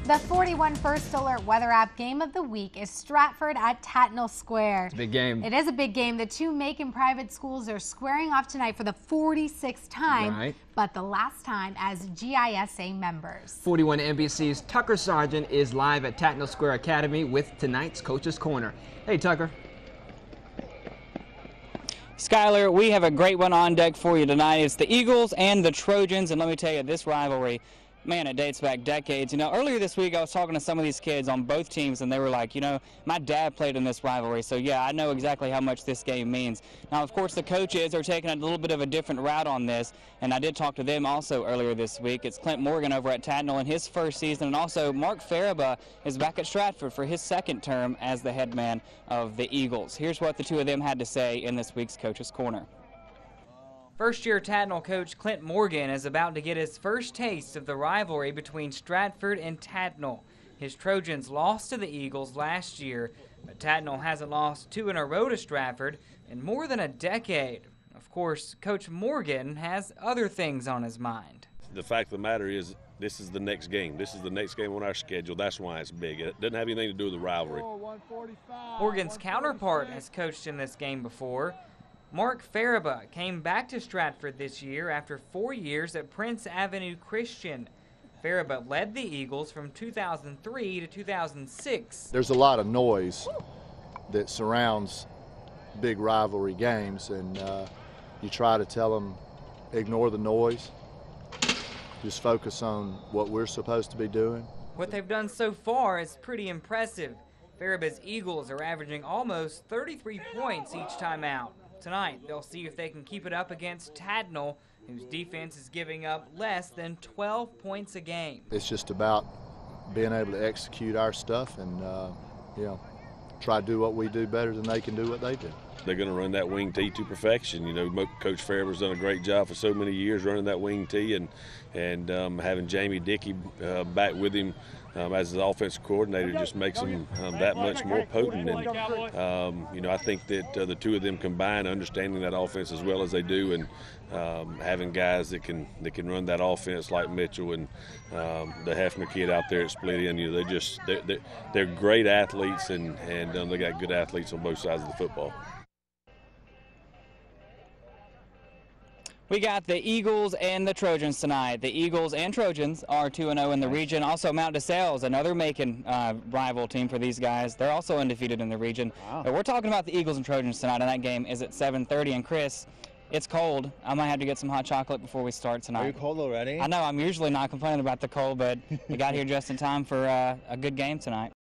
The 41 First Alert Weather App Game of the Week is Stratford at Tattnall Square. It's a big game. It is a big game. The two Macon private schools are squaring off tonight for the 46th time, but the last time as GISA members. 41 NBC's Tucker Sargent is live at Tattnall Square Academy with tonight's Coach's Corner. Hey, Tucker. Skyler, we have a great one on deck for you tonight. It's the Eagles and the Trojans, and let me tell you, this rivalry, man, it dates back decades. You know, earlier this week I was talking to some of these kids on both teams, and they were like, you know, my dad played in this rivalry, so yeah, I know exactly how much this game means. Now, of course, the coaches are taking a little bit of a different route on this, and I did talk to them also earlier this week. It's Clint Morgan over at Tattnall in his first season, and also Mark Farabah is back at Stratford for his second term as the head man of the Eagles. Here's what the two of them had to say in this week's Coach's Corner. First-year Tattnall coach Clint Morgan is about to get his first taste of the rivalry between Stratford and Tattnall. His Trojans lost to the Eagles last year, but Tattnall hasn't lost two in a row to Stratford in more than a decade. Of course, Coach Morgan has other things on his mind. The fact of the matter is, this is the next game. This is the next game on our schedule. That's why it's big. It doesn't have anything to do with the rivalry. Morgan's counterpart has coached in this game before. Mark Farabah came back to Stratford this year after 4 years at Prince Avenue Christian. Farabah led the Eagles from 2003 to 2006. There's a lot of noise that surrounds big rivalry games, and you try to tell them, ignore the noise, just focus on what we're supposed to be doing. What they've done so far is pretty impressive. Farabah's Eagles are averaging almost 33 points each time out. Tonight, they'll see if they can keep it up against Tattnall, whose defense is giving up less than 12 points a game. It's just about being able to execute our stuff and, you know, try to do what we do better than they can do what they do. They're going to run that wing tee to perfection. You know, Coach Farabah's done a great job for so many years running that wing tee, and having Jamie Dickey back with him as his offensive coordinator just makes him that much more potent. And you know, I think that the two of them combined, understanding that offense as well as they do, and having guys that can run that offense like Mitchell and the Hefner kid out there at Split End, you know, they're great athletes, and they got good athletes on both sides of the football. We got the Eagles and the Trojans tonight. The Eagles and Trojans are 2-0 in the region. Also, Mount DeSales, another Macon rival team for these guys. They're also undefeated in the region. Wow. But we're talking about the Eagles and Trojans tonight, and that game is at 7:30. And Chris, it's cold. I might have to get some hot chocolate before we start tonight. Are you cold already? I know. I'm usually not complaining about the cold, but we got here just in time for a good game tonight.